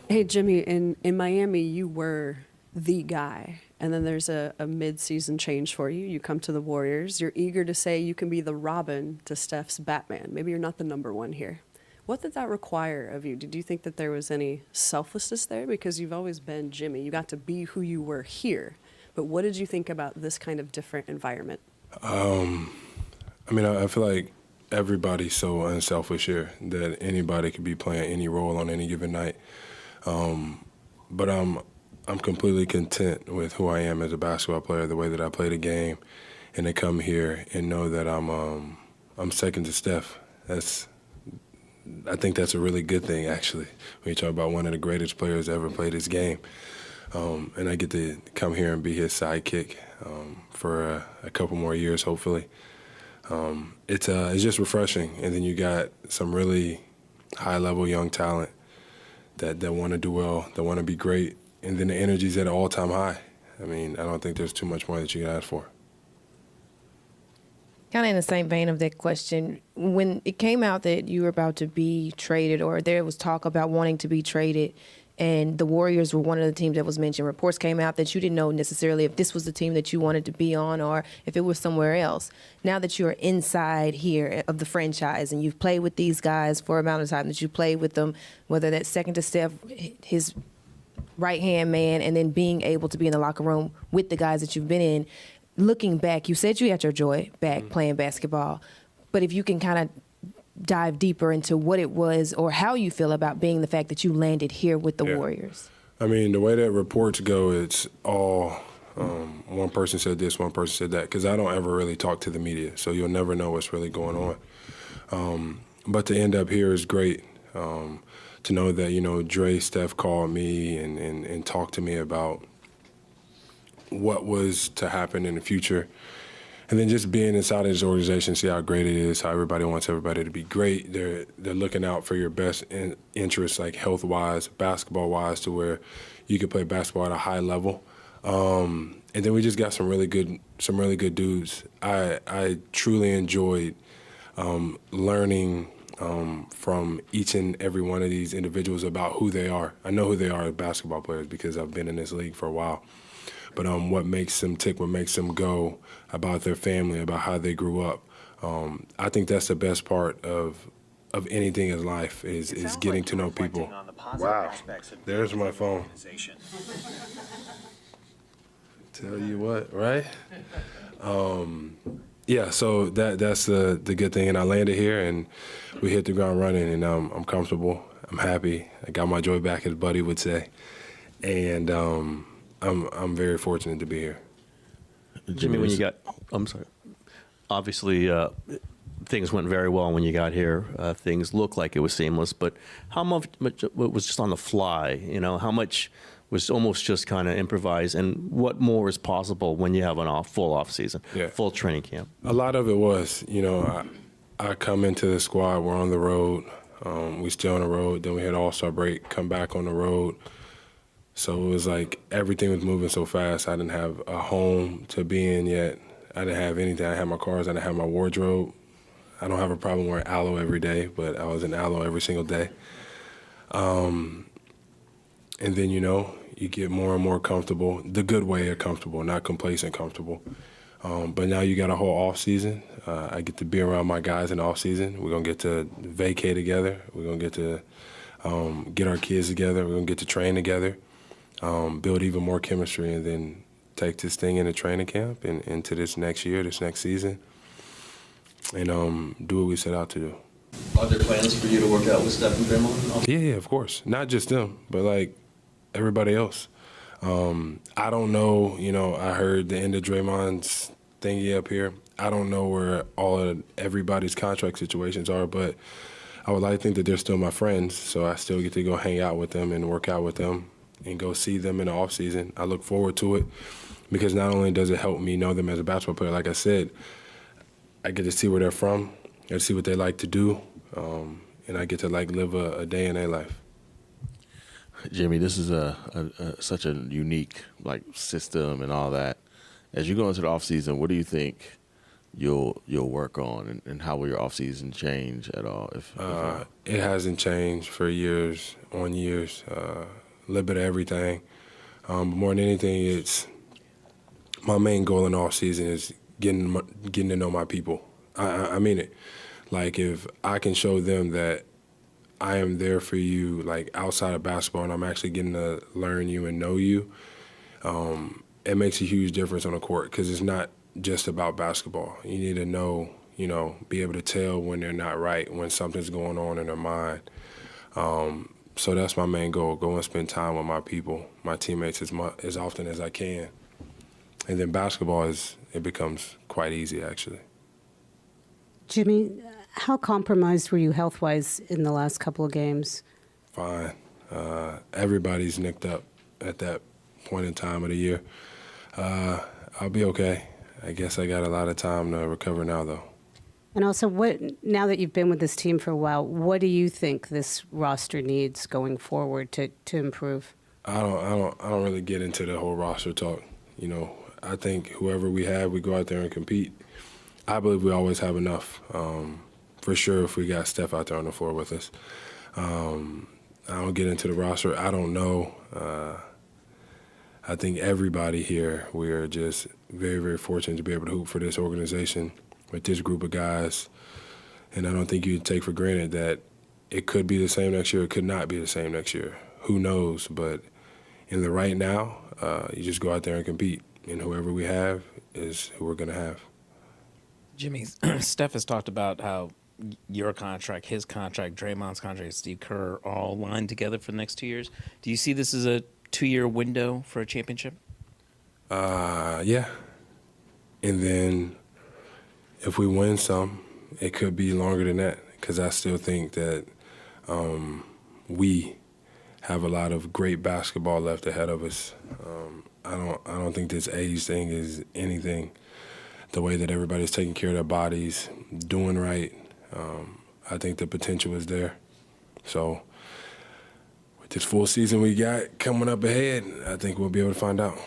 Hey, Jimmy, in Miami, you were the guy. And then there's a mid-season change for you. You come to the Warriors. You're eager to say you can be the Robin to Steph's Batman. Maybe you're not the number one here. What did that require of you? Did you think that there was any selflessness there? Because you've always been Jimmy. You got to be who you were here. But what did you think about this kind of different environment? I mean, I feel like everybody's so unselfish here that anybody could be playing any role on any given night. But I'm completely content with who I am as a basketball player, the way that I play the game, and to come here and know that I'm second to Steph. I think that's a really good thing, actually, when you talk about one of the greatest players to ever play this game. And I get to come here and be his sidekick for a couple more years, hopefully. It's just refreshing, and then you got some really high-level young talent that want to do well, that want to be great, and then the energy's at an all-time high. I mean, I don't think there's too much more that you can ask for. Kind of in the same vein of that question, when it came out that you were about to be traded, or there was talk about wanting to be traded, and the Warriors were one of the teams that was mentioned, reports came out that you didn't know necessarily if this was the team that you wanted to be on or if it was somewhere else. Now that you're inside here of the franchise and you've played with these guys for a amount of time that you played with them, whether that's second to Steph, his right-hand man, and then being able to be in the locker room with the guys that you've been in, looking back, you said you had your joy back playing basketball, but if you can kind of dive deeper into what it was or how you feel about being the fact that you landed here with the Warriors. I mean, the way that reports go, it's all one person said this, one person said that, because I don't ever really talk to the media, so you'll never know what's really going on. But to end up here is great. To know that, you know, Dre, Steph called me and talked to me about what was to happen in the future. And then just being inside of this organization, see how great it is, how everybody wants everybody to be great. They're looking out for your best interests, like health-wise, basketball-wise, to where you can play basketball at a high level. And then we just got some really good dudes. I truly enjoyed learning from each and every one of these individuals about who they are. I know who they are as basketball players because I've been in this league for a while. But what makes them tick, what makes them go, about their family, about how they grew up. I think that's the best part of anything in life is getting to know people. Wow, there's my phone. Tell you what, right? Yeah, so that's the good thing. And I landed here, and we hit the ground running, and I'm comfortable. I'm happy. I got my joy back, as Buddy would say. And I'm very fortunate to be here. Jimmy, when you got, I'm sorry, obviously things went very well when you got here. Things looked like it was seamless, but how much was just on the fly? You know, how much was almost just kind of improvised, and what more is possible when you have a full off season, full training camp? A lot of it was, you know, I come into the squad, we're on the road, we still on the road, then we had All-Star break, come back on the road. So it was like everything was moving so fast. I didn't have a home to be in yet. I didn't have anything. I had my cars. I didn't have my wardrobe. I don't have a problem wearing aloe every day, but I was in aloe every single day. And then, you know, you get more and more comfortable, the good way of comfortable, not complacent comfortable. But now you got a whole off season. I get to be around my guys in the off season. We're going to get to vacay together. We're going to get to get our kids together. We're going to get to train together. Build even more chemistry, and then take this thing into training camp and into this next year, this next season, and do what we set out to do. Are there plans for you to work out with Steph and Draymond? Yeah, of course. Not just them, but like everybody else. I don't know, you know, I heard the end of Draymond's thingy up here. I don't know where all of everybody's contract situations are, but I would like to think that they're still my friends, so I still get to go hang out with them and work out with them and go see them in the off season. I look forward to it because not only does it help me know them as a basketball player, like I said, I get to see where they're from, I get to see what they like to do, and I get to like live a day in their life. Jimmy, this is such a unique like system and all that. As you go into the off season, what do you think you'll work on, and how will your off season change at all? If It hasn't changed for years on years. A little bit of everything. But more than anything, it's my main goal in off season is getting to know my people. I mean it. Like, if I can show them that I am there for you, like outside of basketball, and I'm actually getting to learn you and know you, it makes a huge difference on the court, because it's not just about basketball. You need to know, be able to tell when they're not right, when something's going on in their mind. So that's my main goal: go and spend time with my people, my teammates, as often as I can. And then basketball it becomes quite easy, actually. Jimmy, how compromised were you health-wise in the last couple of games? Fine. Everybody's nicked up at that point in time of the year. I'll be okay. I guess I got a lot of time to recover now, though. And also, now that you've been with this team for a while, what do you think this roster needs going forward to improve? I don't really get into the whole roster talk. I think whoever we have, we go out there and compete. I believe we always have enough. For sure, if we got Steph out there on the floor with us. I don't get into the roster. I don't know. I think everybody here, we are just very, very fortunate to be able to hoop for this organization with this group of guys. And I don't think you can take for granted that it could be the same next year. It could not be the same next year. Who knows? But in the right now, you just go out there and compete. And whoever we have is who we're going to have. Jimmy, Steph has talked about how your contract, his contract, Draymond's contract, Steve Kerr, all lined together for the next 2 years. Do you see this as a 2-year window for a championship? Yeah. And then if we win some, it could be longer than that, because I still think that we have a lot of great basketball left ahead of us. I don't think this age thing is anything. The way that everybody's taking care of their bodies, doing right, I think the potential is there. So with this full season we got coming up ahead, I think we'll be able to find out.